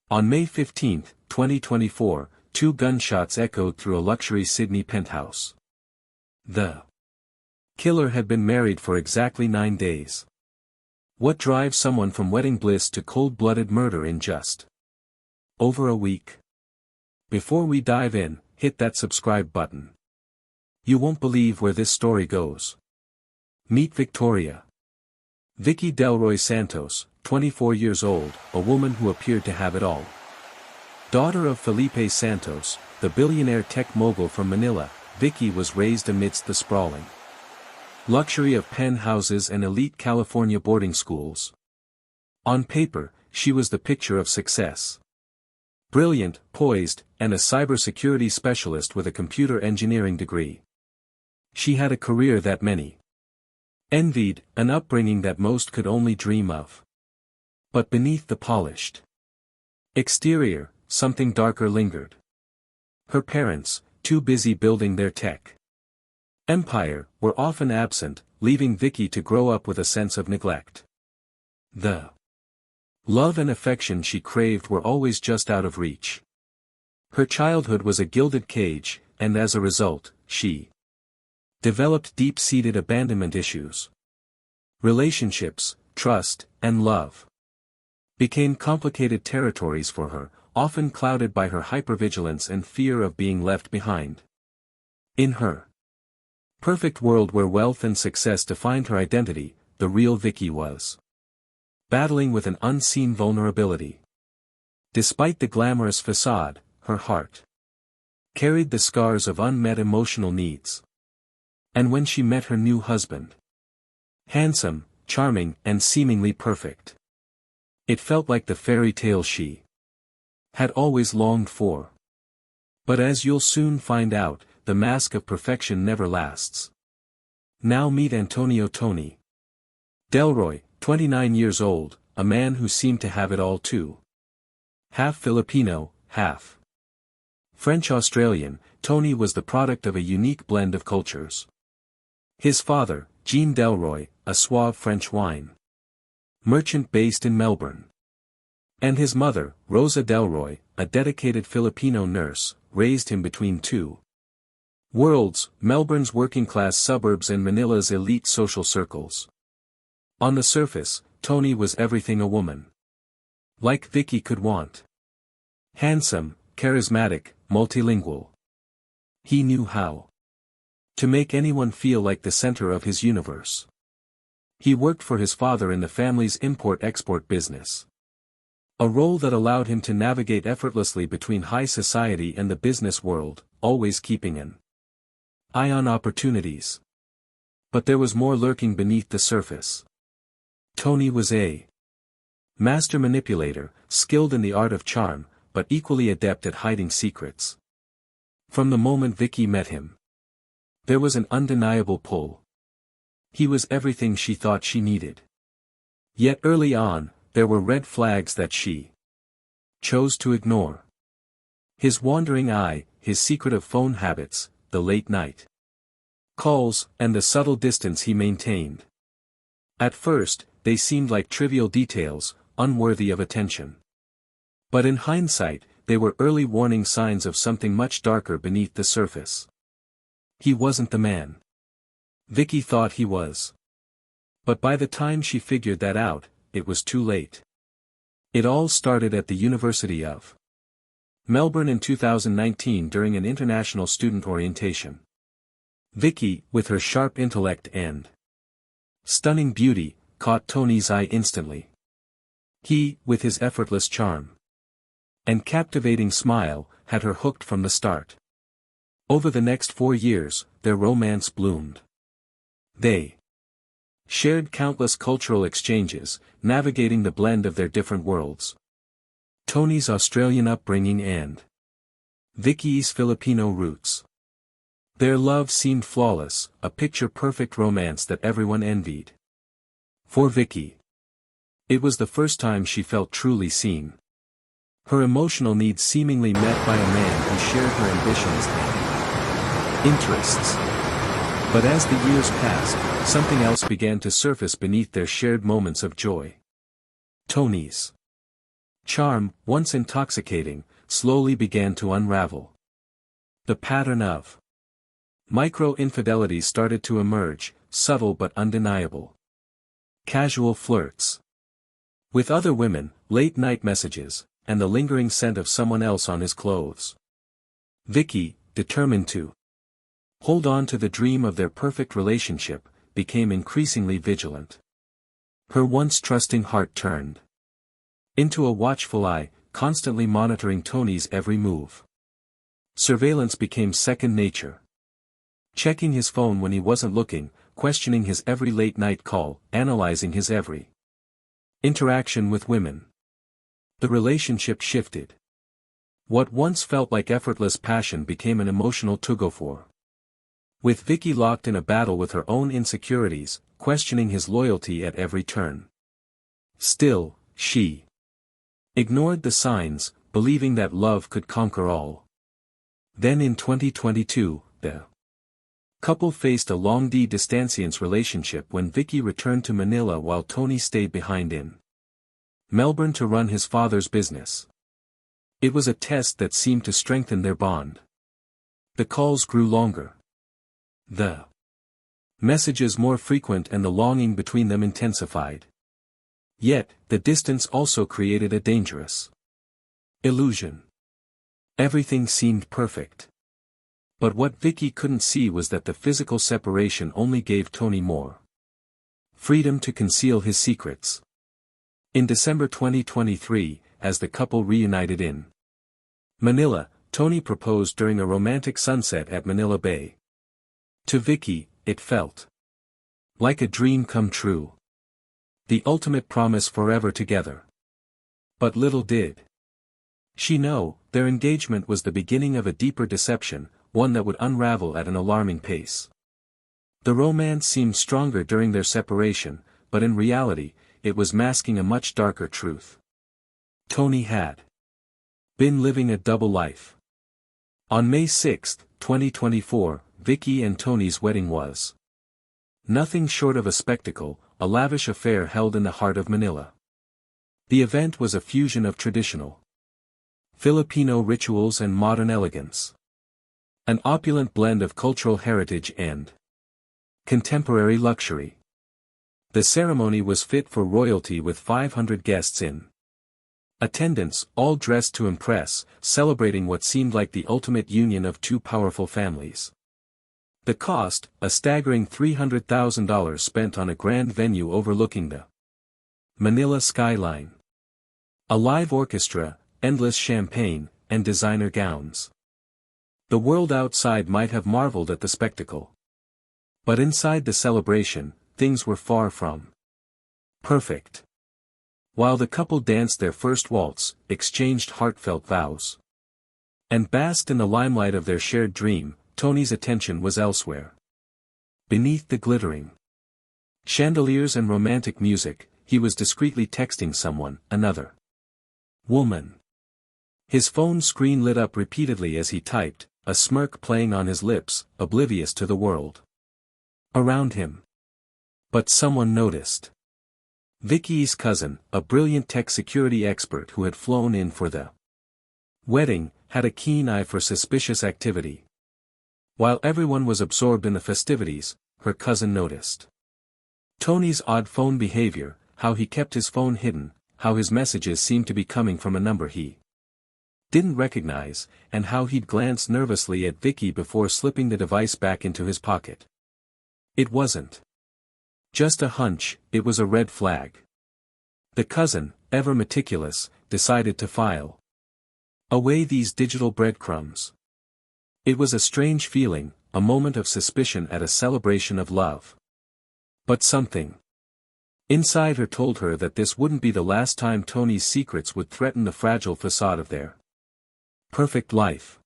On May 15, 2024, two gunshots echoed through a luxury Sydney penthouse. The killer had been married for exactly 9 days. What drives someone from wedding bliss to cold-blooded murder in just over a week? Before we dive in, hit that subscribe button. You won't believe where this story goes. Meet Victoria. Vicki Delroy Santos, 24 years old, a woman who appeared to have it all. Daughter of Felipe Santos, the billionaire tech mogul from Manila, Vicki was raised amidst the sprawling luxury of penthouses and elite California boarding schools. On paper, she was the picture of success. Brilliant, poised, and a cybersecurity specialist with a computer engineering degree. She had a career that many envied, an upbringing that most could only dream of. But beneath the polished exterior, something darker lingered. Her parents, too busy building their tech empire, were often absent, leaving Vicki to grow up with a sense of neglect. The love and affection she craved were always just out of reach. Her childhood was a gilded cage, and as a result, she developed deep-seated abandonment issues. Relationships, trust, and love became complicated territories for her, often clouded by her hypervigilance and fear of being left behind. In her perfect world where wealth and success defined her identity, the real Vicki was battling with an unseen vulnerability. Despite the glamorous facade, her heart carried the scars of unmet emotional needs. And when she met her new husband, handsome, charming, and seemingly perfect, it felt like the fairy tale she had always longed for. But as you'll soon find out, the mask of perfection never lasts. Now meet Antonio Tony Delroy, 29 years old, a man who seemed to have it all too. Half Filipino, half French-Australian, Tony was the product of a unique blend of cultures. His father, Jean Delroy, a suave French wine merchant based in Melbourne. And his mother, Rosa Delroy, a dedicated Filipino nurse, raised him between two worlds, Melbourne's working-class suburbs and Manila's elite social circles. On the surface, Tony was everything a woman like Vicki could want. Handsome, charismatic, multilingual. He knew how to make anyone feel like the center of his universe. He worked for his father in the family's import-export business. A role that allowed him to navigate effortlessly between high society and the business world, always keeping an eye on opportunities. But there was more lurking beneath the surface. Tony was a master manipulator, skilled in the art of charm, but equally adept at hiding secrets. From the moment Vicki met him, there was an undeniable pull. He was everything she thought she needed. Yet early on, there were red flags that she chose to ignore. His wandering eye, his secretive phone habits, the late-night calls, and the subtle distance he maintained. At first, they seemed like trivial details, unworthy of attention. But in hindsight, they were early warning signs of something much darker beneath the surface. He wasn't the man Vicki thought he was. But by the time she figured that out, it was too late. It all started at the University of Melbourne in 2019 during an international student orientation. Vicki, with her sharp intellect and stunning beauty, caught Tony's eye instantly. He, with his effortless charm and captivating smile, had her hooked from the start. Over the next 4 years, their romance bloomed. They shared countless cultural exchanges, navigating the blend of their different worlds. Tony's Australian upbringing and Vicki's Filipino roots. Their love seemed flawless, a picture-perfect romance that everyone envied. For Vicki, it was the first time she felt truly seen. Her emotional needs seemingly met by a man who shared her ambitions and interests. But as the years passed, something else began to surface beneath their shared moments of joy. Tony's Charm, once intoxicating, slowly began to unravel. The pattern of micro-infidelities started to emerge, subtle but undeniable. Casual flirts with other women, late-night messages, and the lingering scent of someone else on his clothes. Vicki, determined to hold on to the dream of their perfect relationship, became increasingly vigilant. Her once trusting heart turned into a watchful eye, constantly monitoring Tony's every move. Surveillance became second nature. Checking his phone when he wasn't looking, questioning his every late-night call, analyzing his every interaction with women. The relationship shifted. What once felt like effortless passion became an emotional tug-of-war. With Vicki locked in a battle with her own insecurities, questioning his loyalty at every turn. Still, she ignored the signs, believing that love could conquer all. Then in 2022, the couple faced a long-distance relationship when Vicki returned to Manila while Tony stayed behind in Melbourne to run his father's business. It was a test that seemed to strengthen their bond. The calls grew longer. The messages more frequent and the longing between them intensified. Yet, the distance also created a dangerous illusion. Everything seemed perfect. But what Vicki couldn't see was that the physical separation only gave Tony more freedom to conceal his secrets. In December 2023, as the couple reunited in Manila, Tony proposed during a romantic sunset at Manila Bay. To Vicki, it felt like a dream come true. The ultimate promise forever together. But little did she know, their engagement was the beginning of a deeper deception, one that would unravel at an alarming pace. The romance seemed stronger during their separation, but in reality, it was masking a much darker truth. Tony had been living a double life. On May 6, 2024, Vicki and Tony's wedding was nothing short of a spectacle, a lavish affair held in the heart of Manila. The event was a fusion of traditional Filipino rituals and modern elegance. An opulent blend of cultural heritage and contemporary luxury. The ceremony was fit for royalty with 500 guests in attendance, all dressed to impress, celebrating what seemed like the ultimate union of two powerful families. The cost, a staggering $300,000 spent on a grand venue overlooking the Manila skyline. A live orchestra, endless champagne, and designer gowns. The world outside might have marveled at the spectacle. But inside the celebration, things were far from perfect. While the couple danced their first waltz, exchanged heartfelt vows, and basked in the limelight of their shared dream, Tony's attention was elsewhere. Beneath the glittering chandeliers and romantic music, he was discreetly texting someone, another woman. His phone screen lit up repeatedly as he typed, a smirk playing on his lips, oblivious to the world around him. But someone noticed. Vicki's cousin, a brilliant tech security expert who had flown in for the wedding, had a keen eye for suspicious activity. While everyone was absorbed in the festivities, her cousin noticed Tony's odd phone behavior, how he kept his phone hidden, how his messages seemed to be coming from a number he didn't recognize, and how he'd glance nervously at Vicki before slipping the device back into his pocket. It wasn't just a hunch, it was a red flag. The cousin, ever meticulous, decided to file away these digital breadcrumbs. It was a strange feeling, a moment of suspicion at a celebration of love. But something inside her told her that this wouldn't be the last time Tony's secrets would threaten the fragile facade of their perfect life.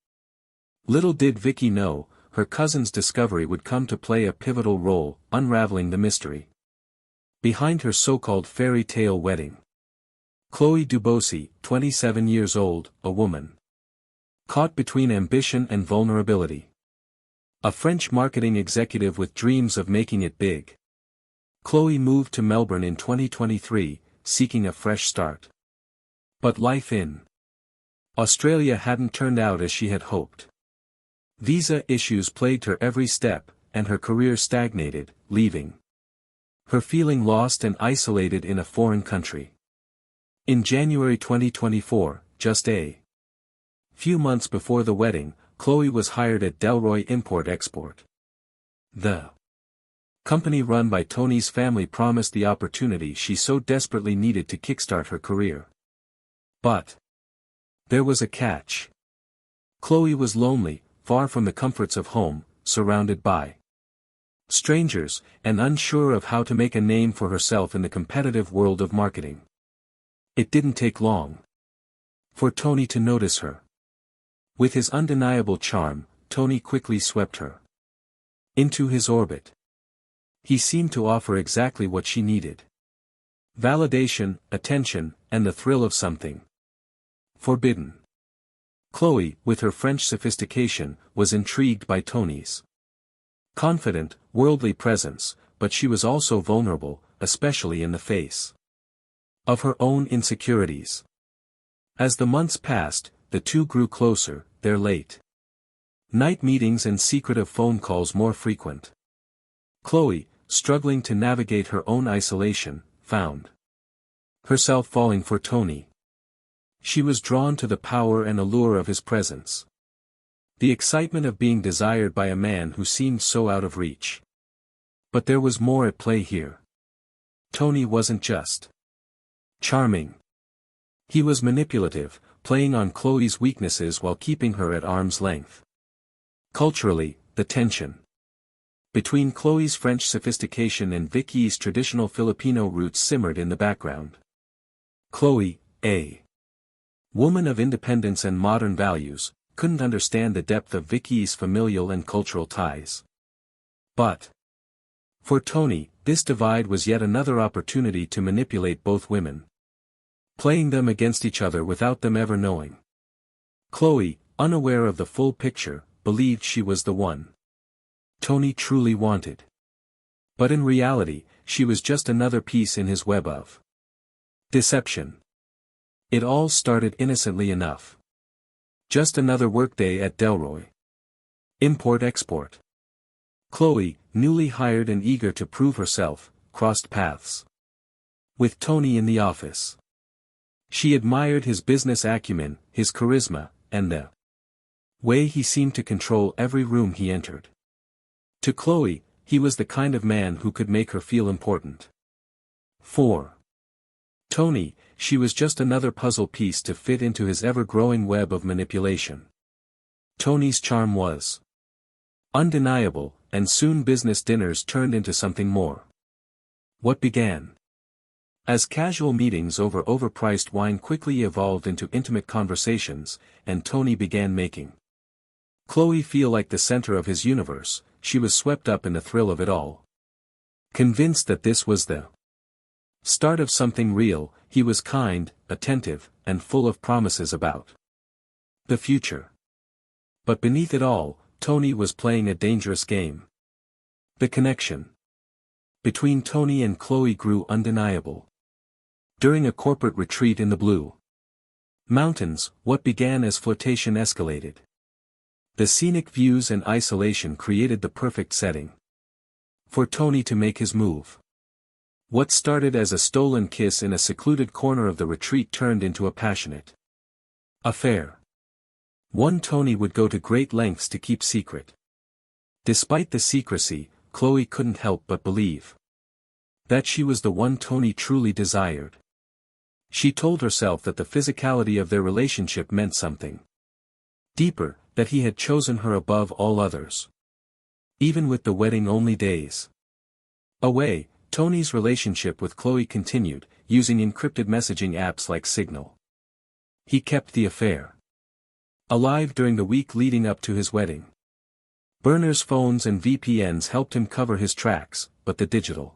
Little did Vicki know, her cousin's discovery would come to play a pivotal role, unraveling the mystery behind her so-called fairy tale wedding. Chloe Dubosi, 27 years old, a woman caught between ambition and vulnerability. A French marketing executive with dreams of making it big. Chloe moved to Melbourne in 2023, seeking a fresh start. But life in Australia hadn't turned out as she had hoped. Visa issues plagued her every step, and her career stagnated, leaving her feeling lost and isolated in a foreign country. In January 2024, just a few months before the wedding, Chloe was hired at Delroy Import-Export. The company run by Tony's family promised the opportunity she so desperately needed to kickstart her career. But there was a catch. Chloe was lonely, far from the comforts of home, surrounded by strangers, and unsure of how to make a name for herself in the competitive world of marketing. It didn't take long for Tony to notice her. With his undeniable charm, Tony quickly swept her into his orbit. He seemed to offer exactly what she needed: validation, attention, and the thrill of something forbidden. Chloe, with her French sophistication, was intrigued by Tony's confident, worldly presence, but she was also vulnerable, especially in the face of her own insecurities. As the months passed, the two grew closer, their late night meetings and secretive phone calls more frequent. Chloe, struggling to navigate her own isolation, found herself falling for Tony. She was drawn to the power and allure of his presence. The excitement of being desired by a man who seemed so out of reach. But there was more at play here. Tony wasn't just charming. He was manipulative, playing on Chloe's weaknesses while keeping her at arm's length. Culturally, the tension between Chloe's French sophistication and Vicki's traditional Filipino roots simmered in the background. Chloe, a woman of independence and modern values, couldn't understand the depth of Vicki's familial and cultural ties. But for Tony, this divide was yet another opportunity to manipulate both women, playing them against each other without them ever knowing. Chloe, unaware of the full picture, believed she was the one Tony truly wanted. But in reality, she was just another piece in his web of deception. It all started innocently enough. Just another workday at Delroy Import-Export. Chloe, newly hired and eager to prove herself, crossed paths with Tony in the office. She admired his business acumen, his charisma, and the way he seemed to control every room he entered. To Chloe, he was the kind of man who could make her feel important. For Tony, she was just another puzzle piece to fit into his ever-growing web of manipulation. Tony's charm was undeniable, and soon business dinners turned into something more. What began as casual meetings over overpriced wine quickly evolved into intimate conversations, and Tony began making Chloe feel like the center of his universe. She was swept up in the thrill of it all. Convinced that this was the start of something real, he was kind, attentive, and full of promises about the future. But beneath it all, Tony was playing a dangerous game. The connection between Tony and Chloe grew undeniable. During a corporate retreat in the Blue Mountains, what began as flirtation escalated. The scenic views and isolation created the perfect setting for Tony to make his move. What started as a stolen kiss in a secluded corner of the retreat turned into a passionate affair. One Tony would go to great lengths to keep secret. Despite the secrecy, Chloe couldn't help but believe that she was the one Tony truly desired. She told herself that the physicality of their relationship meant something deeper, that he had chosen her above all others. Even with the wedding-only days away, Tony's relationship with Chloe continued, using encrypted messaging apps like Signal. He kept the affair alive during the week leading up to his wedding. Burners phones and VPNs helped him cover his tracks, but the digital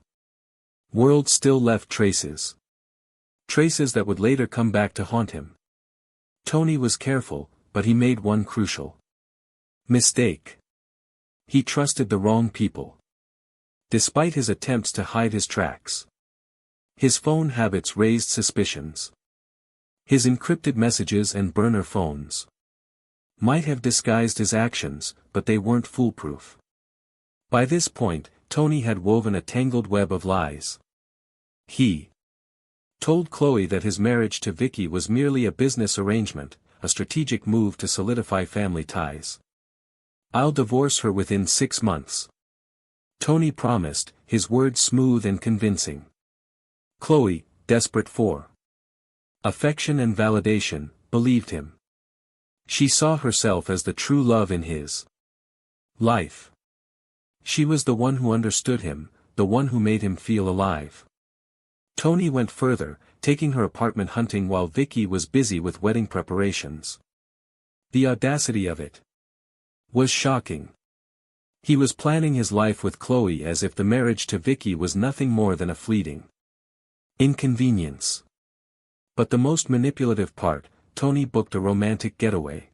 world still left traces. Traces that would later come back to haunt him. Tony was careful, but he made one crucial mistake. He trusted the wrong people. Despite his attempts to hide his tracks, his phone habits raised suspicions. His encrypted messages and burner phones might have disguised his actions, but they weren't foolproof. By this point, Tony had woven a tangled web of lies. He told Chloe that his marriage to Vicki was merely a business arrangement, a strategic move to solidify family ties. "I'll divorce her within 6 months." Tony promised, his words smooth and convincing. Chloe, desperate for affection and validation, believed him. She saw herself as the true love in his life. She was the one who understood him, the one who made him feel alive. Tony went further, taking her apartment hunting while Vicki was busy with wedding preparations. The audacity of it was shocking. He was planning his life with Chloe as if the marriage to Vicki was nothing more than a fleeting inconvenience. But the most manipulative part, Tony booked a romantic getaway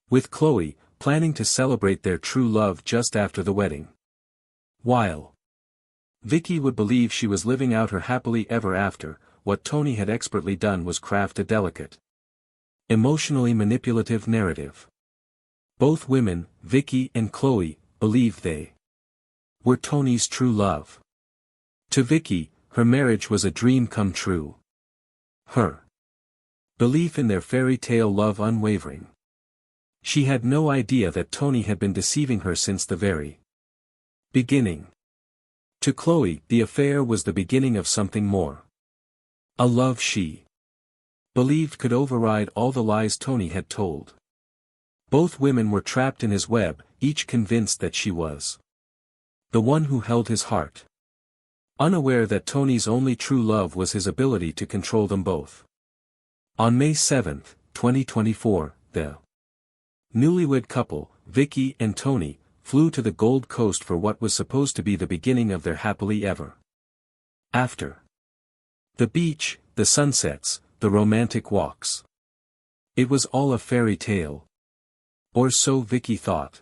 with Chloe, planning to celebrate their true love just after the wedding. While Vicki would believe she was living out her happily ever after, what Tony had expertly done was craft a delicate, emotionally manipulative narrative. Both women, Vicki and Chloe, believed they were Tony's true love. To Vicki, her marriage was a dream come true. Her belief in their fairy tale love unwavering. She had no idea that Tony had been deceiving her since the very beginning. To Chloe, the affair was the beginning of something more. A love she believed could override all the lies Tony had told. Both women were trapped in his web, each convinced that she was the one who held his heart, unaware that Tony's only true love was his ability to control them both. On May 7, 2024, the newlywed couple, Vicki and Tony, flew to the Gold Coast for what was supposed to be the beginning of their happily ever after. The beach, the sunsets, the romantic walks. It was all a fairy tale. Or so Vicki thought.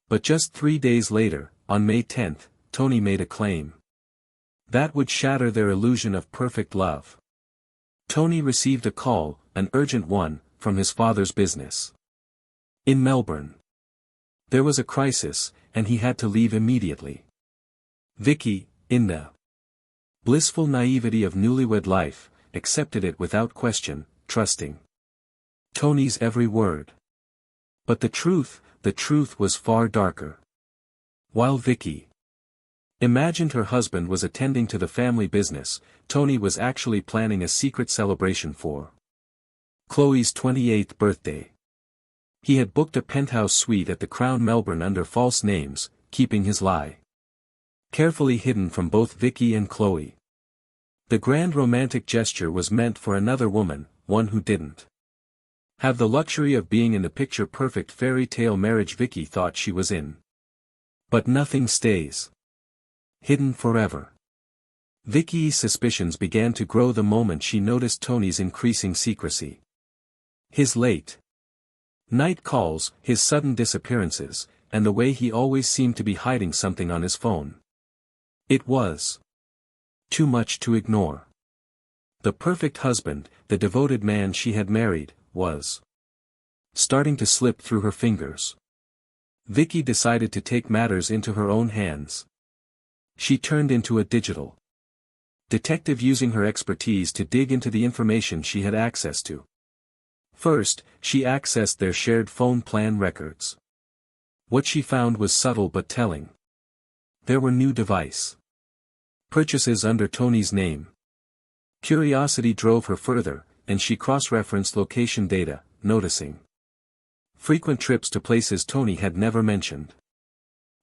But just 3 days later, on May 10, Tony made a claim that would shatter their illusion of perfect love. Tony received a call, an urgent one, from his father's business in Melbourne. There was a crisis, and he had to leave immediately. Vicki, in the blissful naivety of newlywed life, accepted it without question, trusting Tony's every word. But the truth was far darker. While Vicki imagined her husband was attending to the family business, Tony was actually planning a secret celebration for Chloe's 28th birthday. He had booked a penthouse suite at the Crown Melbourne under false names, keeping his lie carefully hidden from both Vicki and Chloe. The grand romantic gesture was meant for another woman, one who didn't have the luxury of being in the picture-perfect fairy tale marriage Vicki thought she was in. But nothing stays hidden forever. Vicki's suspicions began to grow the moment she noticed Tony's increasing secrecy. His late night calls, his sudden disappearances, and the way he always seemed to be hiding something on his phone. It was too much to ignore. The perfect husband, the devoted man she had married, was starting to slip through her fingers. Vicki decided to take matters into her own hands. She turned into a digital detective, using her expertise to dig into the information she had access to. First, she accessed their shared phone plan records. What she found was subtle but telling. There were new device purchases under Tony's name. Curiosity drove her further, and she cross-referenced location data, noticing frequent trips to places Tony had never mentioned.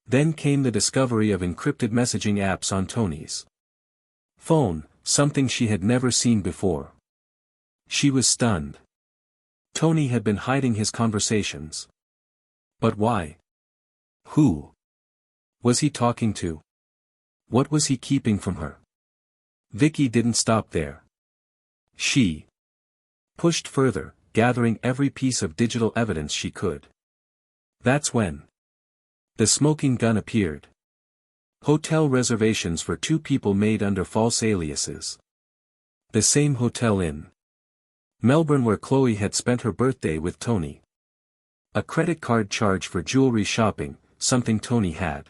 Then came the discovery of encrypted messaging apps on Tony's phone, something she had never seen before. She was stunned. Tony had been hiding his conversations. But why? Who was he talking to? What was he keeping from her? Vicki didn't stop there. She pushed further, gathering every piece of digital evidence she could. That's when the smoking gun appeared. Hotel reservations for 2 people made under false aliases. The same hotel in Melbourne, where Chloe had spent her birthday with Tony. A credit card charge for jewelry shopping, something Tony had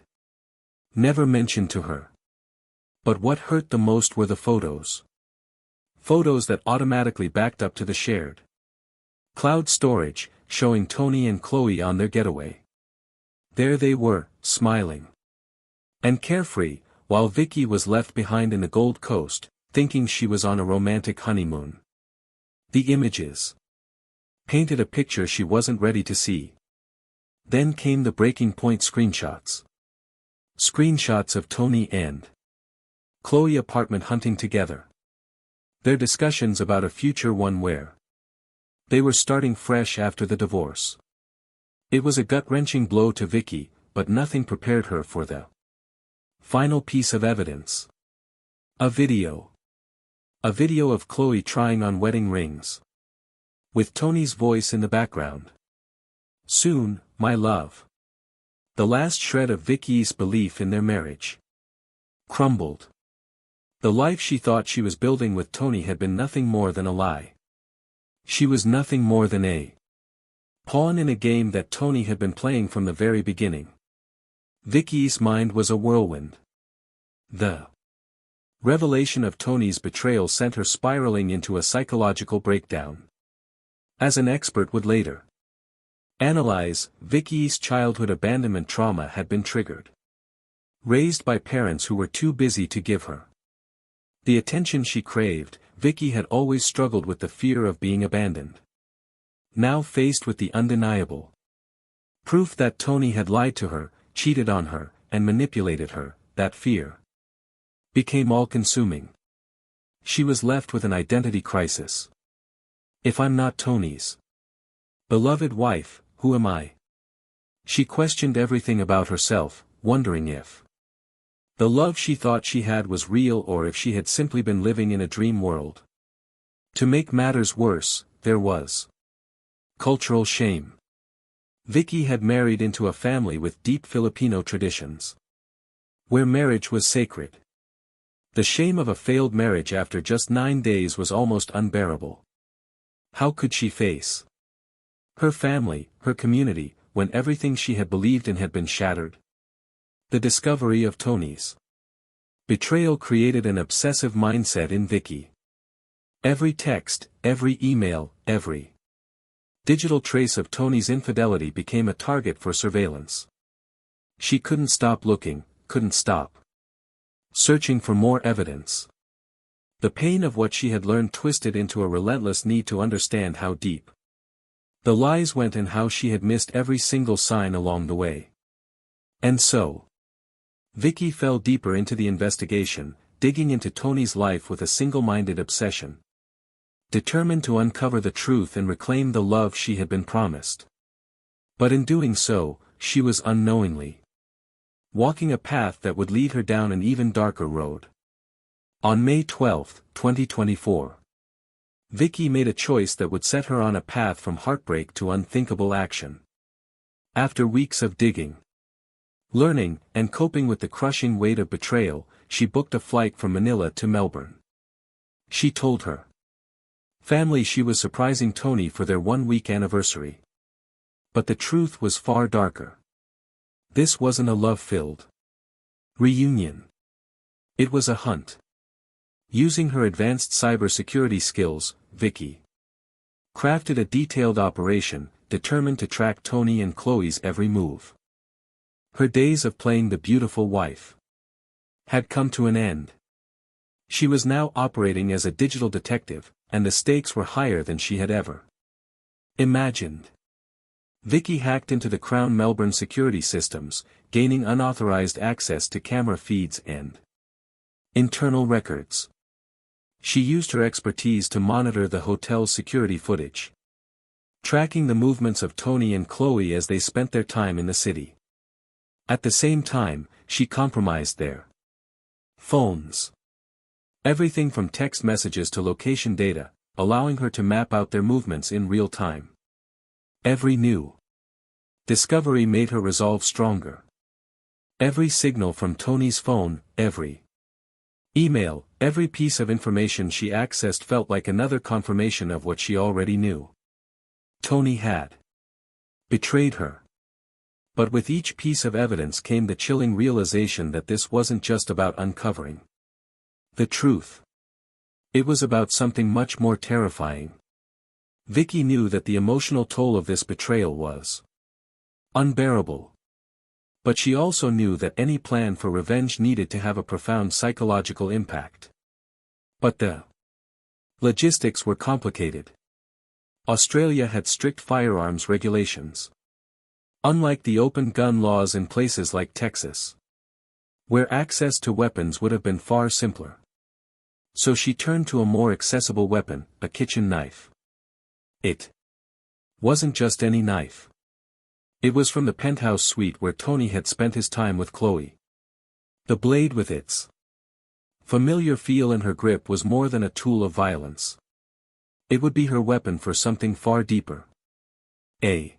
never mentioned to her. But what hurt the most were the photos. Photos that automatically backed up to the shared cloud storage, showing Tony and Chloe on their getaway. There they were, smiling and carefree, while Vicki was left behind in the Gold Coast, thinking she was on a romantic honeymoon. The images painted a picture she wasn't ready to see. Then came the breaking point screenshots. Screenshots of Tony and Chloe apartment hunting together. Their discussions about a future one where they were starting fresh after the divorce. It was a gut-wrenching blow to Vicki, but nothing prepared her for the final piece of evidence. A video. A video of Chloe trying on wedding rings, with Tony's voice in the background. Soon, my love. The last shred of Vicki's belief in their marriage crumbled. The life she thought she was building with Tony had been nothing more than a lie. She was nothing more than a pawn in a game that Tony had been playing from the very beginning. Vicki's mind was a whirlwind. The revelation of Tony's betrayal sent her spiraling into a psychological breakdown. As an expert would later analyze, Vicki's childhood abandonment trauma had been triggered. Raised by parents who were too busy to give her the attention she craved, Vicki had always struggled with the fear of being abandoned. Now faced with the undeniable proof that Tony had lied to her, cheated on her, and manipulated her, that fear became all-consuming. She was left with an identity crisis. If I'm not Tony's beloved wife, who am I? She questioned everything about herself, wondering if the love she thought she had was real or if she had simply been living in a dream world. To make matters worse, there was cultural shame. Vicki had married into a family with deep Filipino traditions, where marriage was sacred. The shame of a failed marriage after just 9 days was almost unbearable. How could she face her family, her community, when everything she had believed in had been shattered? The discovery of Tony's betrayal created an obsessive mindset in Vicki. Every text, every email, every digital trace of Tony's infidelity became a target for surveillance. She couldn't stop looking, couldn't stop searching for more evidence. The pain of what she had learned twisted into a relentless need to understand how deep the lies went and how she had missed every single sign along the way. And so Vicki fell deeper into the investigation, digging into Tony's life with a single-minded obsession, determined to uncover the truth and reclaim the love she had been promised. But in doing so, she was unknowingly walking a path that would lead her down an even darker road. On May 12, 2024, Vicki made a choice that would set her on a path from heartbreak to unthinkable action. After weeks of digging, learning, and coping with the crushing weight of betrayal, she booked a flight from Manila to Melbourne. She told her family she was surprising Tony for their 1-week anniversary. But the truth was far darker. This wasn't a love-filled reunion. It was a hunt. Using her advanced cybersecurity skills, Vicki crafted a detailed operation, determined to track Tony and Chloe's every move. Her days of playing the beautiful wife had come to an end. She was now operating as a digital detective, and the stakes were higher than she had ever imagined. Vicki hacked into the Crown Melbourne security systems, gaining unauthorized access to camera feeds and internal records. She used her expertise to monitor the hotel's security footage, tracking the movements of Tony and Chloe as they spent their time in the city. At the same time, she compromised their phones. Everything from text messages to location data, allowing her to map out their movements in real time. Every new discovery made her resolve stronger. Every signal from Tony's phone, every Email, every piece of information she accessed felt like another confirmation of what she already knew. Tony had betrayed her. But with each piece of evidence came the chilling realization that this wasn't just about uncovering the truth. It was about something much more terrifying. Vicki knew that the emotional toll of this betrayal was unbearable. But she also knew that any plan for revenge needed to have a profound psychological impact. But the logistics were complicated. Australia had strict firearms regulations. Unlike the open gun laws in places like Texas, where access to weapons would have been far simpler. So she turned to a more accessible weapon, a kitchen knife. It wasn't just any knife. It was from the Penthouse suite where Tony had spent his time with Chloe. The blade with its familiar feel in her grip was more than a tool of violence. It would be her weapon for something far deeper. A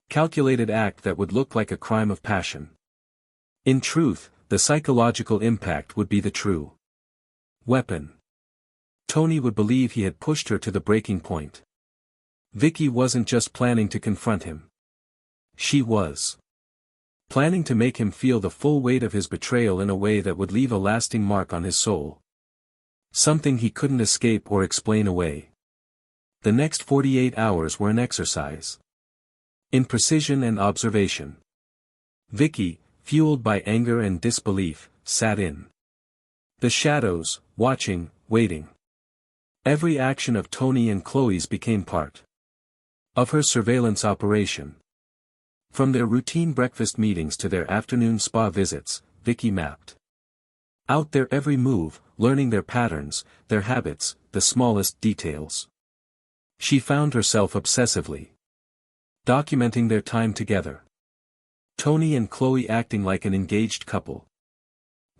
calculated act that would look like a crime of passion. In truth, the psychological impact would be the true weapon. Tony would believe he had pushed her to the breaking point. Vicki wasn't just planning to confront him. She was planning to make him feel the full weight of his betrayal in a way that would leave a lasting mark on his soul. Something he couldn't escape or explain away. The next 48 hours were an exercise in precision and observation. Vicki, fueled by anger and disbelief, sat in the shadows, watching, waiting. Every action of Tony and Chloe's became part of her surveillance operation. From their routine breakfast meetings to their afternoon spa visits, Vicki mapped out their every move, learning their patterns, their habits, the smallest details. She found herself obsessively documenting their time together. Tony and Chloe acting like an engaged couple,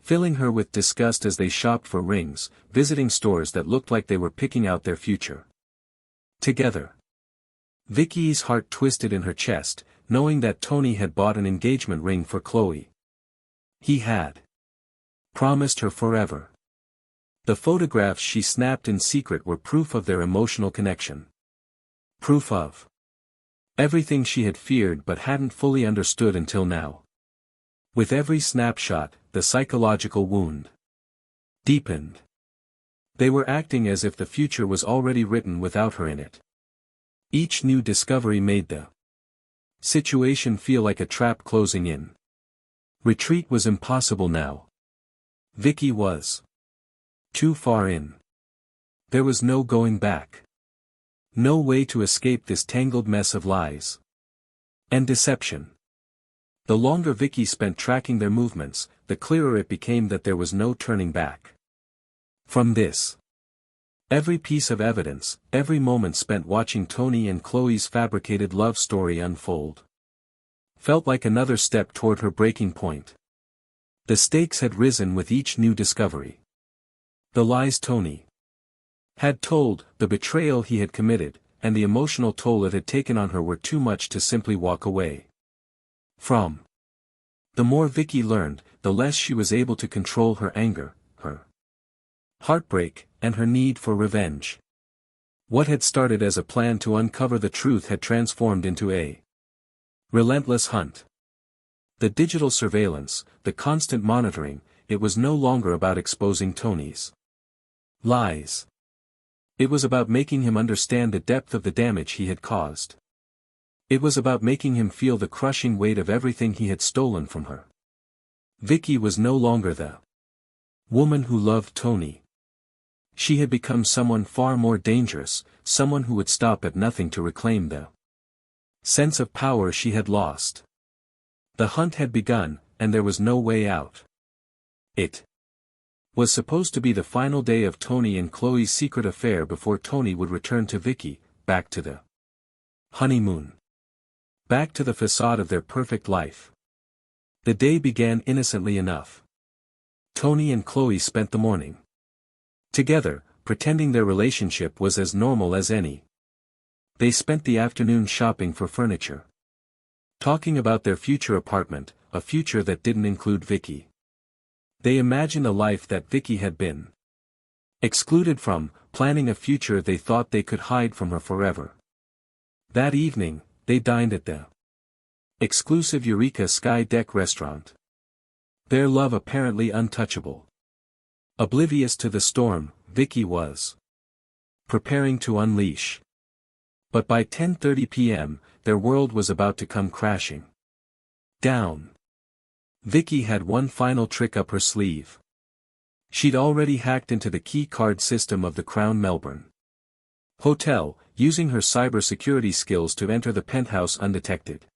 filling her with disgust as they shopped for rings, visiting stores that looked like they were picking out their future together. Vicki's heart twisted in her chest, knowing that Tony had bought an engagement ring for Chloe. He had promised her forever. The photographs she snapped in secret were proof of their emotional connection. Proof of everything she had feared but hadn't fully understood until now. With every snapshot, the psychological wound deepened. They were acting as if the future was already written without her in it. Each new discovery made the situation feel like a trap closing in. Retreat was impossible now. Vicki was too far in. There was no going back. No way to escape this tangled mess of lies and deception. The longer Vicki spent tracking their movements, the clearer it became that there was no turning back. From this, every piece of evidence, every moment spent watching Tony and Chloe's fabricated love story unfold, felt like another step toward her breaking point. The stakes had risen with each new discovery. The lies Tony had told, the betrayal he had committed, and the emotional toll it had taken on her were too much to simply walk away from. The more Vicki learned, the less she was able to control her anger, her heartbreak, and her need for revenge. What had started as a plan to uncover the truth had transformed into a relentless hunt. The digital surveillance, the constant monitoring, it was no longer about exposing Tony's lies. It was about making him understand the depth of the damage he had caused. It was about making him feel the crushing weight of everything he had stolen from her. Vicki was no longer the woman who loved Tony. She had become someone far more dangerous, someone who would stop at nothing to reclaim the sense of power she had lost. The hunt had begun, and there was no way out. It was supposed to be the final day of Tony and Chloe's secret affair before Tony would return to Vicki, back to the honeymoon. Back to the facade of their perfect life. The day began innocently enough. Tony and Chloe spent the morning together, pretending their relationship was as normal as any. They spent the afternoon shopping for furniture, talking about their future apartment, a future that didn't include Vicki. They imagined a life that Vicki had been excluded from, planning a future they thought they could hide from her forever. That evening, they dined at the exclusive Eureka Sky Deck restaurant. Their love apparently untouchable. Oblivious to the storm, Vicki was preparing to unleash. But by 10:30 p.m., their world was about to come crashing down. Vicki had one final trick up her sleeve. She'd already hacked into the key card system of the Crown Melbourne Hotel, using her cybersecurity skills to enter the penthouse undetected.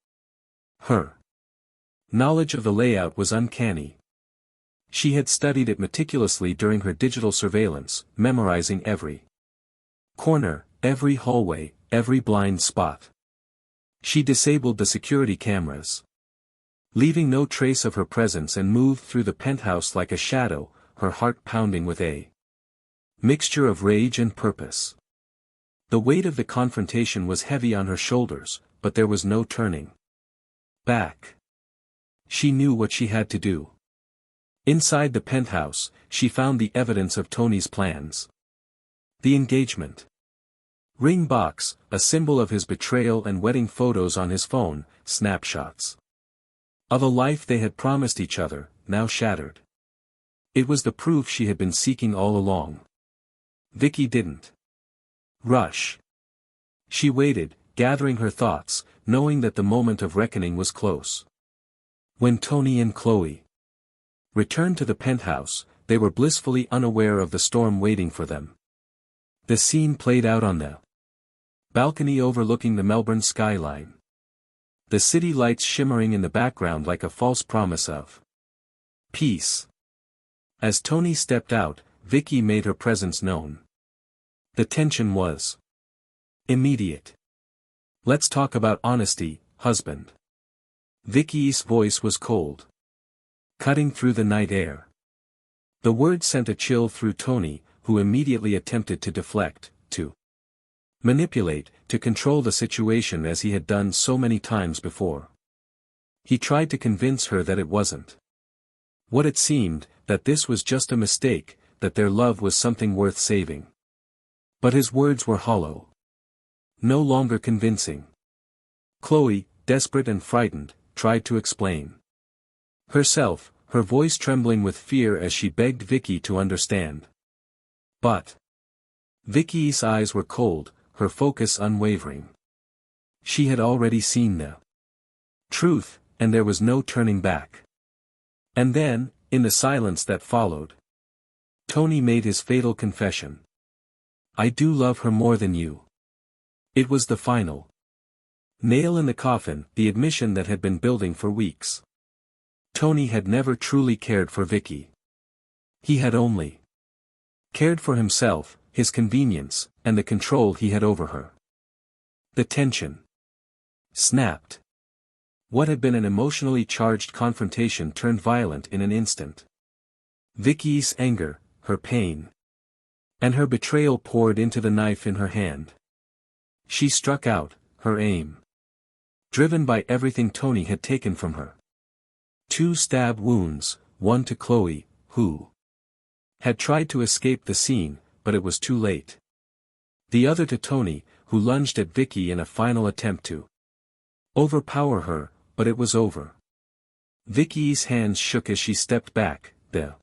Her knowledge of the layout was uncanny. She had studied it meticulously during her digital surveillance, memorizing every corner, every hallway, every blind spot. She disabled the security cameras, leaving no trace of her presence, and moved through the penthouse like a shadow, her heart pounding with a mixture of rage and purpose. The weight of the confrontation was heavy on her shoulders, but there was no turning back. She knew what she had to do. Inside the penthouse, she found the evidence of Tony's plans. The engagement ring box, a symbol of his betrayal, and wedding photos on his phone, snapshots of a life they had promised each other, now shattered. It was the proof she had been seeking all along. Vicki didn't rush. She waited, gathering her thoughts, knowing that the moment of reckoning was close. When Tony and Chloe returned to the penthouse, they were blissfully unaware of the storm waiting for them. The scene played out on the balcony overlooking the Melbourne skyline. The city lights shimmering in the background like a false promise of peace. As Tony stepped out, Vicki made her presence known. The tension was immediate. "Let's talk about honesty, husband." Vicki's voice was cold, cutting through the night air. The word sent a chill through Tony, who immediately attempted to deflect, to manipulate, to control the situation as he had done so many times before. He tried to convince her that it wasn't what it seemed, that this was just a mistake, that their love was something worth saving. But his words were hollow, no longer convincing. Chloe, desperate and frightened, tried to explain herself, her voice trembling with fear as she begged Vicki to understand. But Vicki's eyes were cold, her focus unwavering. She had already seen the truth, and there was no turning back. And then, in the silence that followed, Tony made his fatal confession. "I do love her more than you." It was the final nail in the coffin, the admission that had been building for weeks. Tony had never truly cared for Vicki. He had only cared for himself, his convenience, and the control he had over her. The tension snapped. What had been an emotionally charged confrontation turned violent in an instant. Vicki's anger, her pain, and her betrayal poured into the knife in her hand. She struck out, her aim driven by everything Tony had taken from her. 2 stab wounds, one to Chloe, who had tried to escape the scene, but it was too late. The other to Tony, who lunged at Vicki in a final attempt to overpower her, but it was over. Vicki's hands shook as she stepped back, the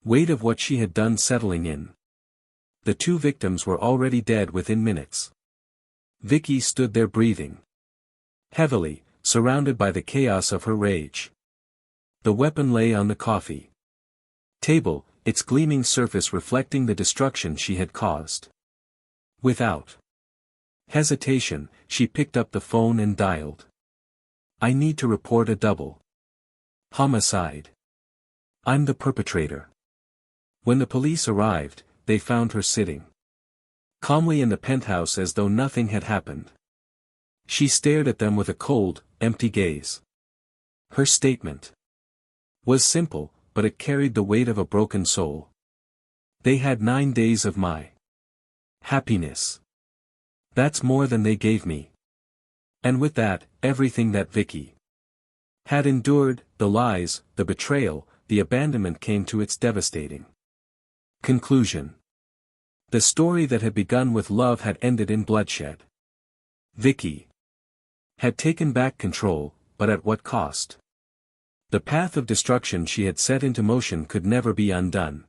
weight of what she had done settling in. The 2 victims were already dead within minutes. Vicki stood there breathing heavily, surrounded by the chaos of her rage. The weapon lay on the coffee table, its gleaming surface reflecting the destruction she had caused. Without hesitation, she picked up the phone and dialed. "I need to report a double homicide. I'm the perpetrator." When the police arrived, they found her sitting calmly in the penthouse as though nothing had happened. She stared at them with a cold, empty gaze. Her statement was simple, but it carried the weight of a broken soul. "They had 9 days of my happiness. That's more than they gave me. And with that, everything that Vicki had endured, the lies, the betrayal, the abandonment came to its devastating conclusion. The story that had begun with love had ended in bloodshed. Vicki had taken back control, but at what cost? The path of destruction she had set into motion could never be undone.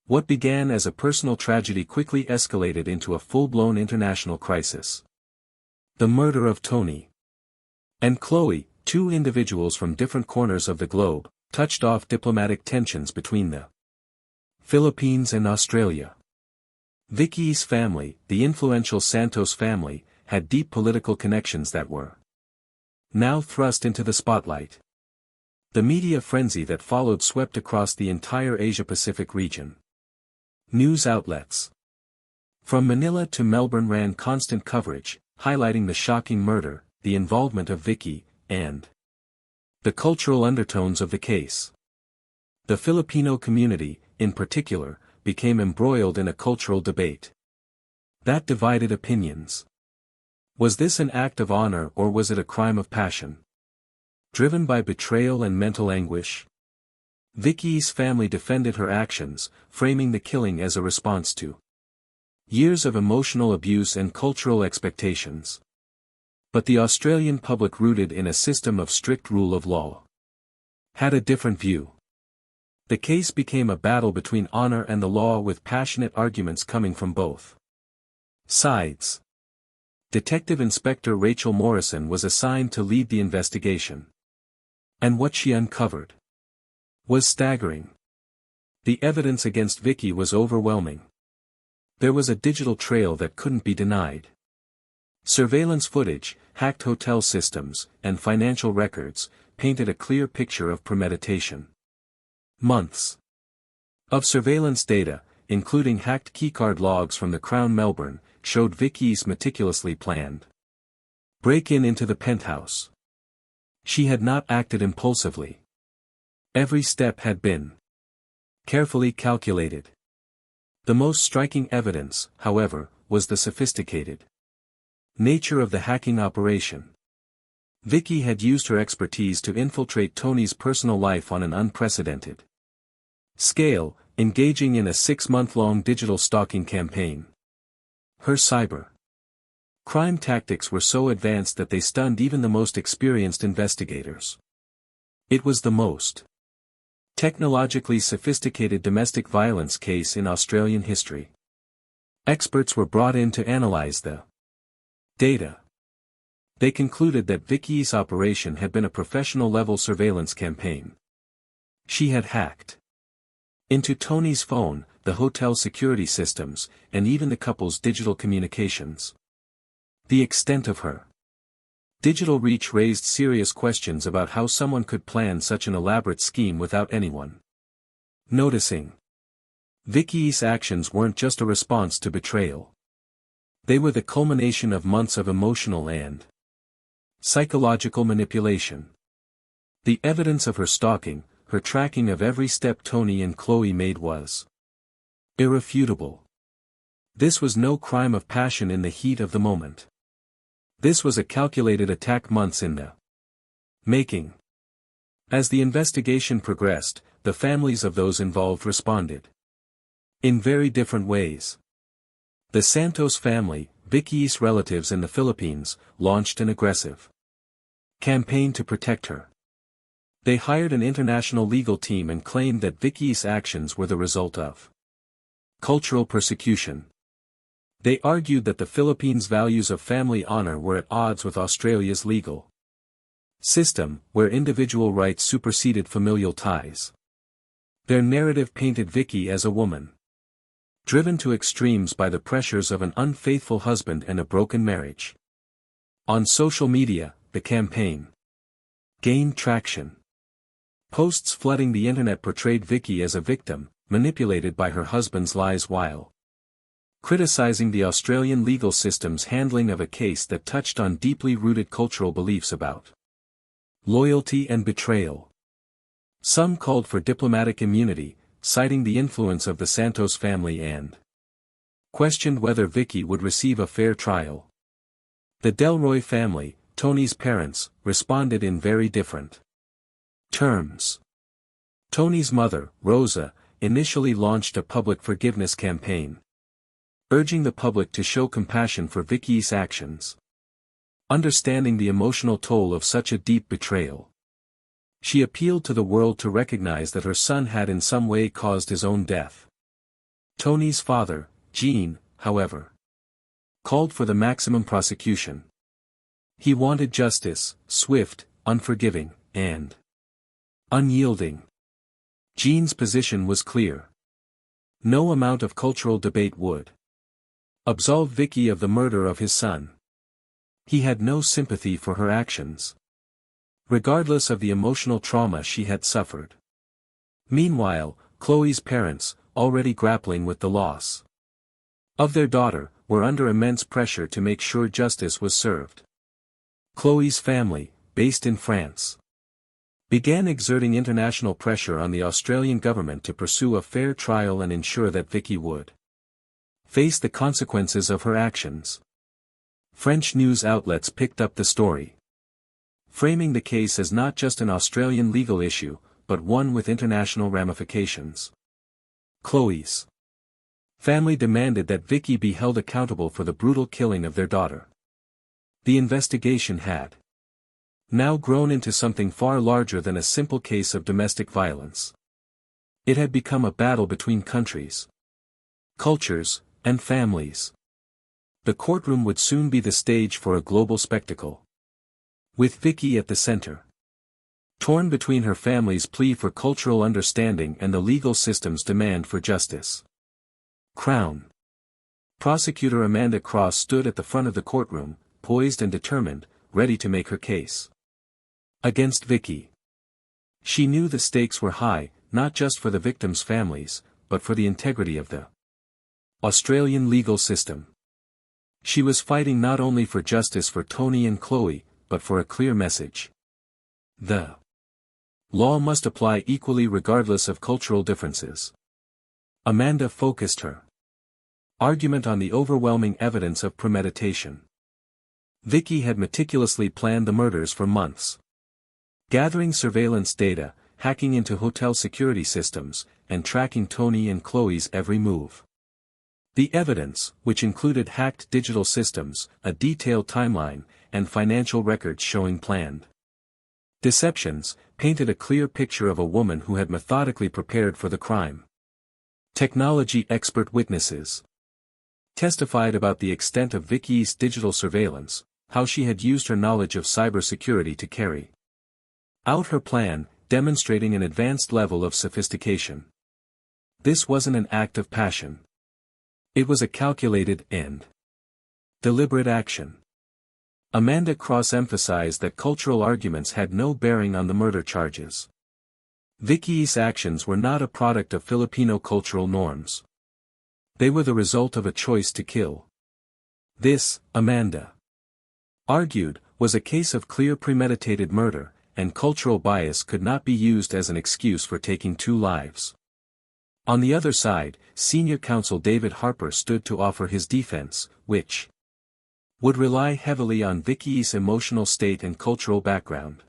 What began as a personal tragedy quickly escalated into a full-blown international crisis. The murder of Tony and Chloe, two individuals from different corners of the globe, touched off diplomatic tensions between the Philippines and Australia. Vicki's family, the influential Santos family, had deep political connections that were now thrust into the spotlight. The media frenzy that followed swept across the entire Asia-Pacific region. News outlets from Manila to Melbourne ran constant coverage, highlighting the shocking murder, the involvement of Vicki, and the cultural undertones of the case. The Filipino community, in particular, became embroiled in a cultural debate that divided opinions. Was this an act of honor or was it a crime of passion? Driven by betrayal and mental anguish? Vicki's family defended her actions, framing the killing as a response to years of emotional abuse and cultural expectations. But the Australian public, rooted in a system of strict rule of law, had a different view. The case became a battle between honor and the law, with passionate arguments coming from both sides. Detective Inspector Rachel Morrison was assigned to lead the investigation. And what she uncovered was staggering. The evidence against Vicki was overwhelming. There was a digital trail that couldn't be denied. Surveillance footage, hacked hotel systems, and financial records painted a clear picture of premeditation. Months of surveillance data, including hacked keycard logs from the Crown Melbourne, showed Vicki's meticulously planned break-in into the Penthouse. She had not acted impulsively. Every step had been carefully calculated. The most striking evidence, however, was the sophisticated nature of the hacking operation. Vicki had used her expertise to infiltrate Tony's personal life on an unprecedented scale, engaging in a 6-month-long digital stalking campaign. Her cyber crime tactics were so advanced that they stunned even the most experienced investigators. It was the most technologically sophisticated domestic violence case in Australian history. Experts were brought in to analyze the data. They concluded that Vicki's operation had been a professional-level surveillance campaign. She had hacked into Tony's phone, the hotel security systems, and even the couple's digital communications. The extent of her digital reach raised serious questions about how someone could plan such an elaborate scheme without anyone noticing. Vicki's actions weren't just a response to betrayal. They were the culmination of months of emotional and psychological manipulation. The evidence of her stalking, her tracking of every step Tony and Chloe made, was irrefutable. This was no crime of passion in the heat of the moment. This was a calculated attack, months in the making. As the investigation progressed, the families of those involved responded in very different ways. The Santos family, Vicki's relatives in the Philippines, launched an aggressive campaign to protect her. They hired an international legal team and claimed that Vicki's actions were the result of cultural persecution. They argued that the Philippines' values of family honor were at odds with Australia's legal system, where individual rights superseded familial ties. Their narrative painted Vicki as a woman driven to extremes by the pressures of an unfaithful husband and a broken marriage. On social media, the campaign gained traction. Posts flooding the internet portrayed Vicki as a victim, manipulated by her husband's lies, while criticizing the Australian legal system's handling of a case that touched on deeply rooted cultural beliefs about loyalty and betrayal. Some called for diplomatic immunity, citing the influence of the Santos family, and questioned whether Vicki would receive a fair trial. The Delroy family, Tony's parents, responded in very different terms. Tony's mother, Rosa, initially launched a public forgiveness campaign, urging the public to show compassion for Vicki's actions. Understanding the emotional toll of such a deep betrayal, she appealed to the world to recognize that her son had in some way caused his own death. Tony's father, Gene, however, called for the maximum prosecution. He wanted justice, swift, unforgiving, and unyielding. Gene's position was clear. No amount of cultural debate would absolve Vicki of the murder of his son. He had no sympathy for her actions, regardless of the emotional trauma she had suffered. Meanwhile, Chloe's parents, already grappling with the loss of their daughter, were under immense pressure to make sure justice was served. Chloe's family, based in France, began exerting international pressure on the Australian government to pursue a fair trial and ensure that Vicki would face the consequences of her actions. French news outlets picked up the story, framing the case as not just an Australian legal issue, but one with international ramifications. Chloe's family demanded that Vicki be held accountable for the brutal killing of their daughter. The investigation had now grown into something far larger than a simple case of domestic violence. It had become a battle between countries, cultures, and families. The courtroom would soon be the stage for a global spectacle, with Vicki at the center, torn between her family's plea for cultural understanding and the legal system's demand for justice. Crown prosecutor Amanda Cross stood at the front of the courtroom, poised and determined, ready to make her case against Vicki. She knew the stakes were high, not just for the victims' families, but for the integrity of the Australian legal system. She was fighting not only for justice for Tony and Chloe, but for a clear message. The law must apply equally regardless of cultural differences. Amanda focused her argument on the overwhelming evidence of premeditation. Vicki had meticulously planned the murders for months, gathering surveillance data, hacking into hotel security systems, and tracking Tony and Chloe's every move. The evidence, which included hacked digital systems, a detailed timeline, and financial records showing planned deceptions, painted a clear picture of a woman who had methodically prepared for the crime. Technology expert witnesses testified about the extent of Vicki's digital surveillance, how she had used her knowledge of cybersecurity to carry out her plan, demonstrating an advanced level of sophistication. This wasn't an act of passion. It was a calculated and deliberate action. Amanda Cross emphasized that cultural arguments had no bearing on the murder charges. Vicki's actions were not a product of Filipino cultural norms. They were the result of a choice to kill. This, Amanda argued, was a case of clear premeditated murder, and cultural bias could not be used as an excuse for taking two lives. On the other side, senior counsel David Harper stood to offer his defense, which would rely heavily on Vicki's emotional state and cultural background.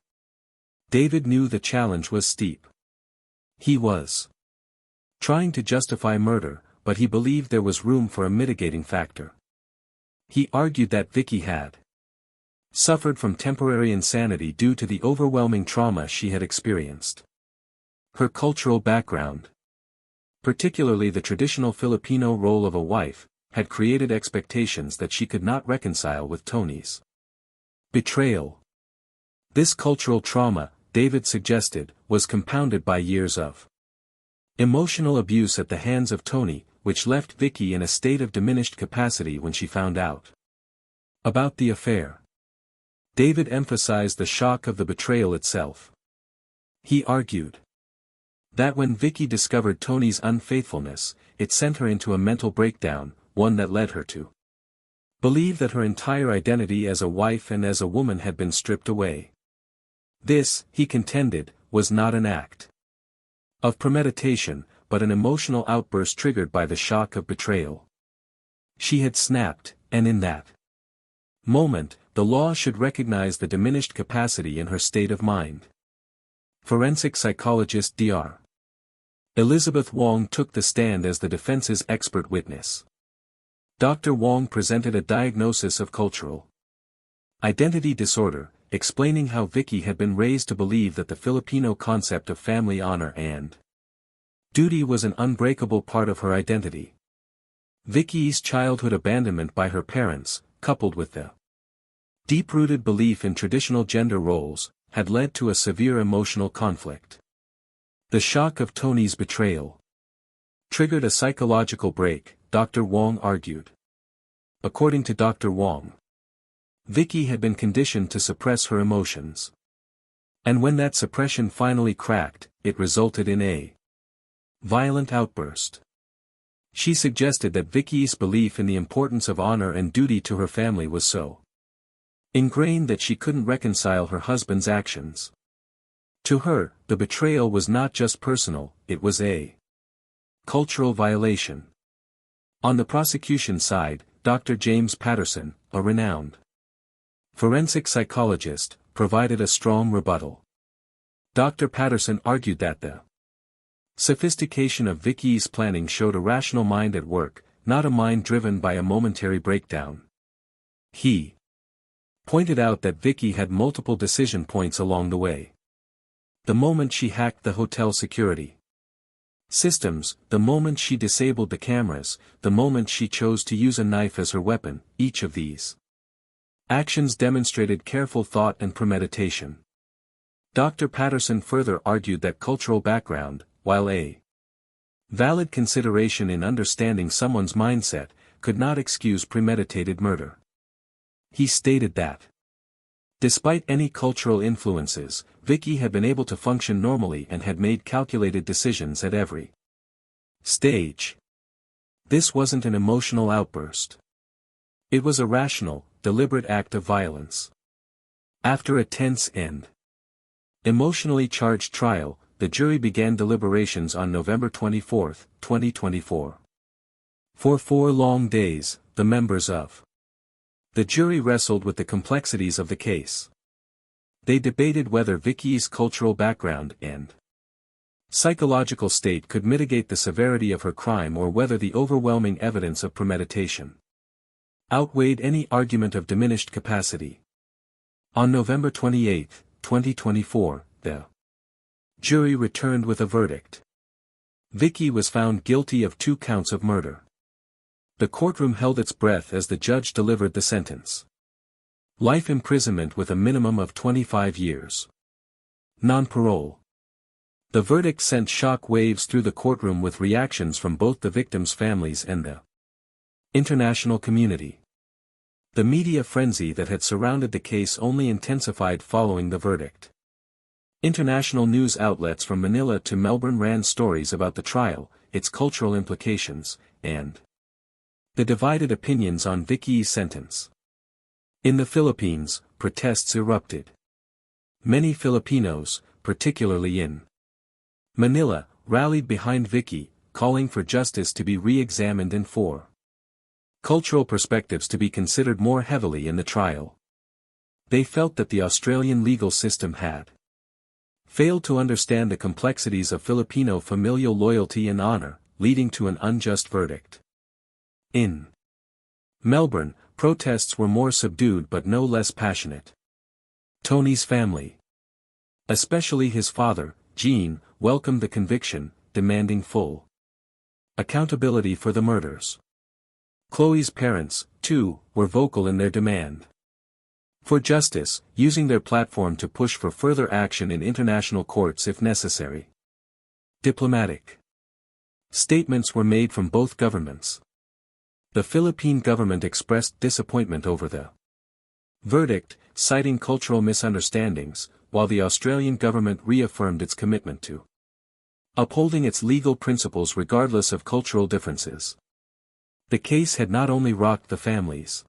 David knew the challenge was steep. He was trying to justify murder, but he believed there was room for a mitigating factor. He argued that Vicki had suffered from temporary insanity due to the overwhelming trauma she had experienced. Her cultural background, particularly the traditional Filipino role of a wife, had created expectations that she could not reconcile with Tony's betrayal. This cultural trauma, David suggested, was compounded by years of emotional abuse at the hands of Tony, which left Vicki in a state of diminished capacity when she found out about the affair. David emphasized the shock of the betrayal itself. He argued that when Vicki discovered Tony's unfaithfulness, it sent her into a mental breakdown, one that led her to believe that her entire identity as a wife and as a woman had been stripped away. This, he contended, was not an act of premeditation, but an emotional outburst triggered by the shock of betrayal. She had snapped, and in that moment, the law should recognize the diminished capacity in her state of mind. Forensic psychologist Dr. Elizabeth Wong took the stand as the defense's expert witness. Dr. Wong presented a diagnosis of cultural identity disorder, explaining how Vicki had been raised to believe that the Filipino concept of family honor and duty was an unbreakable part of her identity. Vicki's childhood abandonment by her parents, coupled with the deep-rooted belief in traditional gender roles, had led to a severe emotional conflict. The shock of Tony's betrayal triggered a psychological break, Dr. Wong argued. According to Dr. Wong, Vicki had been conditioned to suppress her emotions. And when that suppression finally cracked, it resulted in a violent outburst. She suggested that Vicki's belief in the importance of honor and duty to her family was so ingrained that she couldn't reconcile her husband's actions. To her, the betrayal was not just personal, it was a cultural violation. On the prosecution side, Dr. James Patterson, a renowned forensic psychologist, provided a strong rebuttal. Dr. Patterson argued that the sophistication of Vicki's planning showed a rational mind at work, not a mind driven by a momentary breakdown. He pointed out that Vicki had multiple decision points along the way. The moment she hacked the hotel security systems, the moment she disabled the cameras, the moment she chose to use a knife as her weapon, each of these actions demonstrated careful thought and premeditation. Dr. Patterson further argued that cultural background, while a valid consideration in understanding someone's mindset, could not excuse premeditated murder. He stated that, despite any cultural influences, Vicki had been able to function normally and had made calculated decisions at every stage. This wasn't an emotional outburst. It was a rational, deliberate act of violence. After a tense and emotionally charged trial, the jury began deliberations on November 24, 2024. For 4 long days, the members of the jury wrestled with the complexities of the case. They debated whether Vicki's cultural background and psychological state could mitigate the severity of her crime or whether the overwhelming evidence of premeditation outweighed any argument of diminished capacity. On November 28, 2024, the jury returned with a verdict. Vicki was found guilty of 2 counts of murder. The courtroom held its breath as the judge delivered the sentence. Life imprisonment with a minimum of 25 years. Non-parole. The verdict sent shock waves through the courtroom with reactions from both the victims' families and the international community. The media frenzy that had surrounded the case only intensified following the verdict. International news outlets from Manila to Melbourne ran stories about the trial, its cultural implications, and the divided opinions on Vicki's sentence. In the Philippines, protests erupted. Many Filipinos, particularly in Manila, rallied behind Vicki, calling for justice to be re-examined and for cultural perspectives to be considered more heavily in the trial. They felt that the Australian legal system had failed to understand the complexities of Filipino familial loyalty and honor, leading to an unjust verdict. In Melbourne, protests were more subdued but no less passionate. Tony's family, especially his father, Gene, welcomed the conviction, demanding full accountability for the murders. Chloe's parents, too, were vocal in their demand for justice, using their platform to push for further action in international courts if necessary. Diplomatic statements were made from both governments. The Philippine government expressed disappointment over the verdict, citing cultural misunderstandings, while the Australian government reaffirmed its commitment to upholding its legal principles regardless of cultural differences. The case had not only rocked the families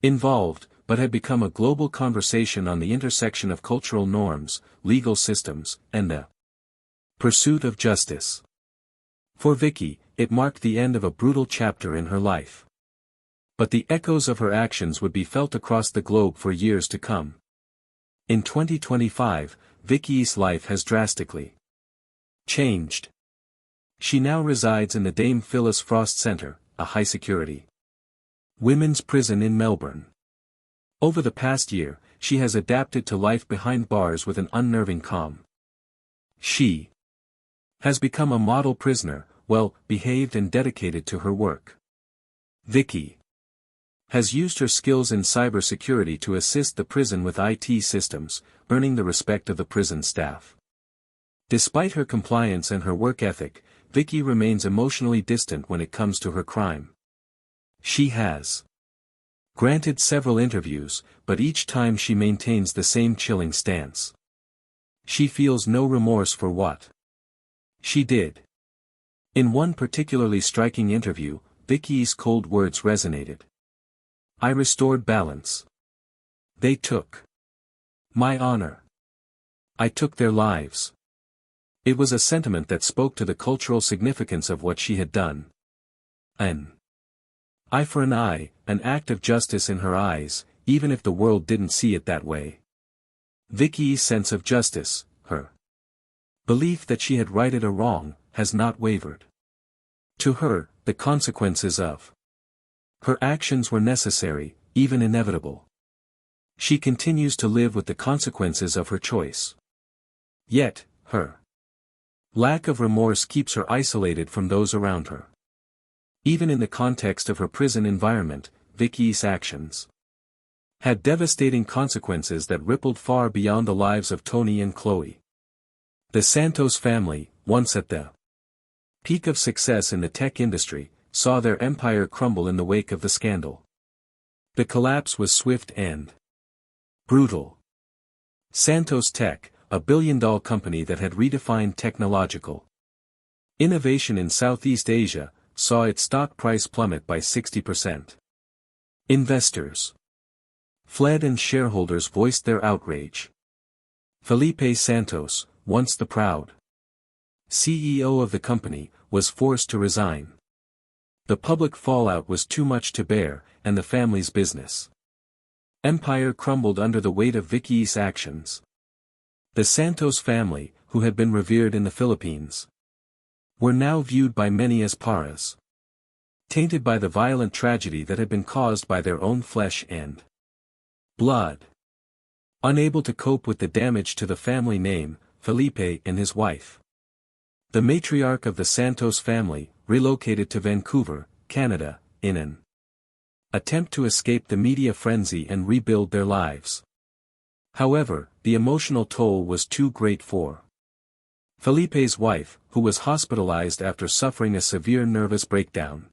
involved, but had become a global conversation on the intersection of cultural norms, legal systems, and the pursuit of justice. For Vicki, it marked the end of a brutal chapter in her life. But the echoes of her actions would be felt across the globe for years to come. In 2025, Vicki's life has drastically changed. She now resides in the Dame Phyllis Frost Centre, a high-security women's prison in Melbourne. Over the past year, she has adapted to life behind bars with an unnerving calm. She has become a model prisoner, well-behaved and dedicated to her work. Vicki has used her skills in cybersecurity to assist the prison with IT systems, earning the respect of the prison staff. Despite her compliance and her work ethic, Vicki remains emotionally distant when it comes to her crime. She has granted several interviews, but each time she maintains the same chilling stance. She feels no remorse for what she did. In one particularly striking interview, Vicki's cold words resonated. "I restored balance. They took my honor. I took their lives." It was a sentiment that spoke to the cultural significance of what she had done. An eye for an eye, an act of justice in her eyes, even if the world didn't see it that way. Vicki's sense of justice, her belief that she had righted a wrong, has not wavered. To her, the consequences of her actions were necessary, even inevitable. She continues to live with the consequences of her choice. Yet, her lack of remorse keeps her isolated from those around her. Even in the context of her prison environment, Vicki's actions had devastating consequences that rippled far beyond the lives of Tony and Chloe. The Santos family, once at the peak of success in the tech industry, saw their empire crumble in the wake of the scandal. The collapse was swift and brutal. Santos Tech, a billion-dollar company that had redefined technological innovation in Southeast Asia, saw its stock price plummet by 60%. Investors fled and shareholders voiced their outrage. Felipe Santos, once the proud CEO of the company, was forced to resign. The public fallout was too much to bear, and the family's business empire crumbled under the weight of Vicki's actions. The Santos family, who had been revered in the Philippines, were now viewed by many as paras, tainted by the violent tragedy that had been caused by their own flesh and blood. Unable to cope with the damage to the family name, Felipe and his wife, the matriarch of the Santos family, relocated to Vancouver, Canada, in an attempt to escape the media frenzy and rebuild their lives. However, the emotional toll was too great for Felipe's wife, who was hospitalized after suffering a severe nervous breakdown.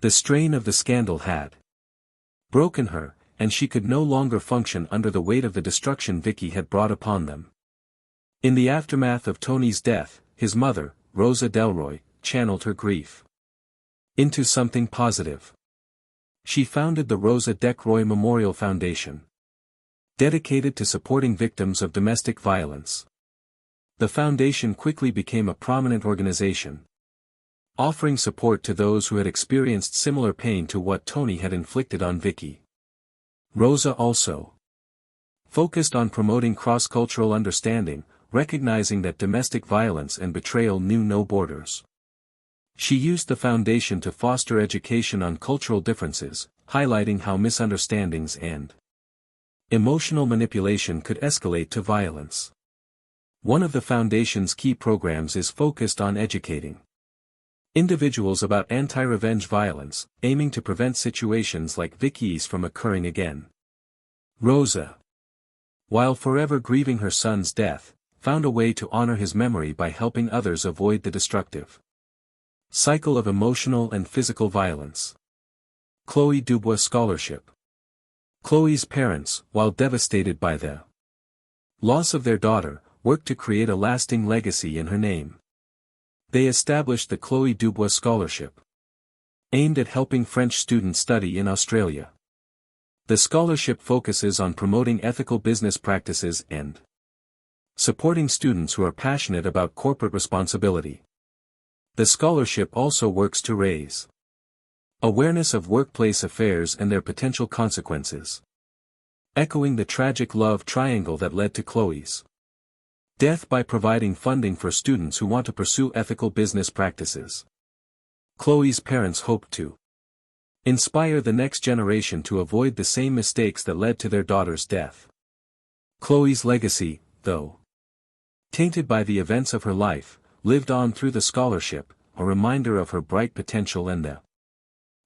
The strain of the scandal had broken her, and she could no longer function under the weight of the destruction Vicki had brought upon them. In the aftermath of Tony's death, his mother, Rosa Delroy, channeled her grief into something positive. She founded the Rosa Delroy Memorial Foundation, dedicated to supporting victims of domestic violence. The foundation quickly became a prominent organization, offering support to those who had experienced similar pain to what Tony had inflicted on Vicki. Rosa also focused on promoting cross-cultural understanding, recognizing that domestic violence and betrayal knew no borders. She used the foundation to foster education on cultural differences, highlighting how misunderstandings and emotional manipulation could escalate to violence. One of the foundation's key programs is focused on educating individuals about anti-revenge violence, aiming to prevent situations like Vicki's from occurring again. Rosa, while forever grieving her son's death, found a way to honor his memory by helping others avoid the destructive cycle of emotional and physical violence. Chloe Dubois Scholarship. Chloe's parents, while devastated by the loss of their daughter, worked to create a lasting legacy in her name. They established the Chloe Dubois Scholarship, aimed at helping French students study in Australia. The scholarship focuses on promoting ethical business practices and supporting students who are passionate about corporate responsibility. The scholarship also works to raise awareness of workplace affairs and their potential consequences, echoing the tragic love triangle that led to Chloe's Death by providing funding for students who want to pursue ethical business practices. Chloe's parents hoped to inspire the next generation to avoid the same mistakes that led to their daughter's death. Chloe's legacy, though tainted by the events of her life, lived on through the scholarship, a reminder of her bright potential and the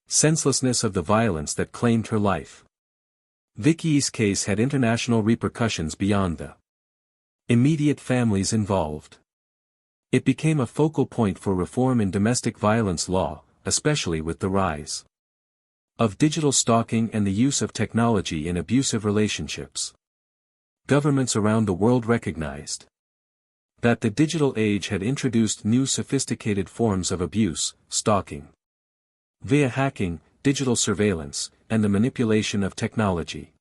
senselessness of the violence that claimed her life. Vicki's case had international repercussions beyond the immediate families involved. It became a focal point for reform in domestic violence law, especially with the rise of digital stalking and the use of technology in abusive relationships. Governments around the world recognized that the digital age had introduced new sophisticated forms of abuse, stalking via hacking, digital surveillance, and the manipulation of technology.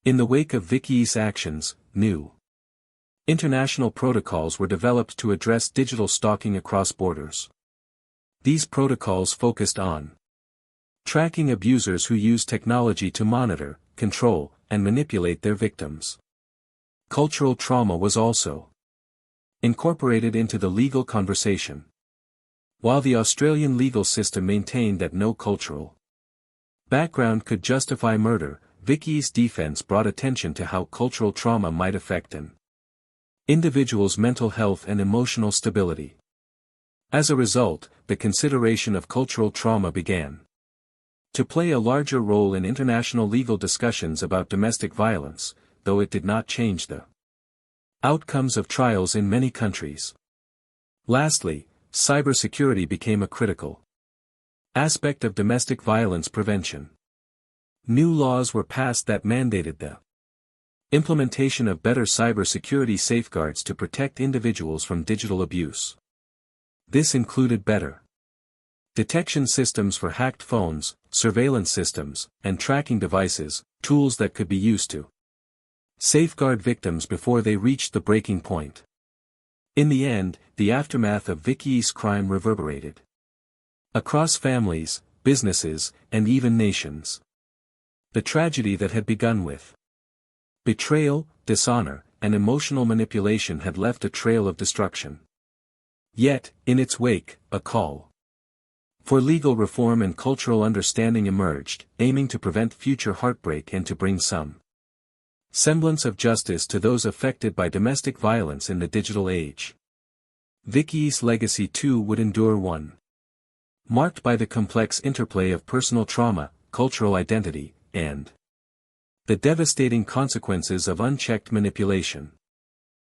In the wake of Vicki's actions, new international protocols were developed to address digital stalking across borders. These protocols focused on tracking abusers who use technology to monitor, control, and manipulate their victims. Cultural trauma was also incorporated into the legal conversation. While the Australian legal system maintained that no cultural background could justify murder, Vicki's defense brought attention to how cultural trauma might affect an individual's mental health and emotional stability. As a result, the consideration of cultural trauma began to play a larger role in international legal discussions about domestic violence, though it did not change the outcomes of trials in many countries. Lastly, cybersecurity became a critical aspect of domestic violence prevention. New laws were passed that mandated the implementation of better cybersecurity safeguards to protect individuals from digital abuse. This included better detection systems for hacked phones, surveillance systems, and tracking devices, tools that could be used to safeguard victims before they reached the breaking point. In the end, the aftermath of Vicki's crime reverberated across families, businesses, and even nations. The tragedy that had begun with betrayal, dishonor, and emotional manipulation had left a trail of destruction. Yet, in its wake, a call for legal reform and cultural understanding emerged, aiming to prevent future heartbreak and to bring some semblance of justice to those affected by domestic violence in the digital age. Vicki's legacy too would endure, one marked by the complex interplay of personal trauma, cultural identity, and the devastating consequences of unchecked manipulation.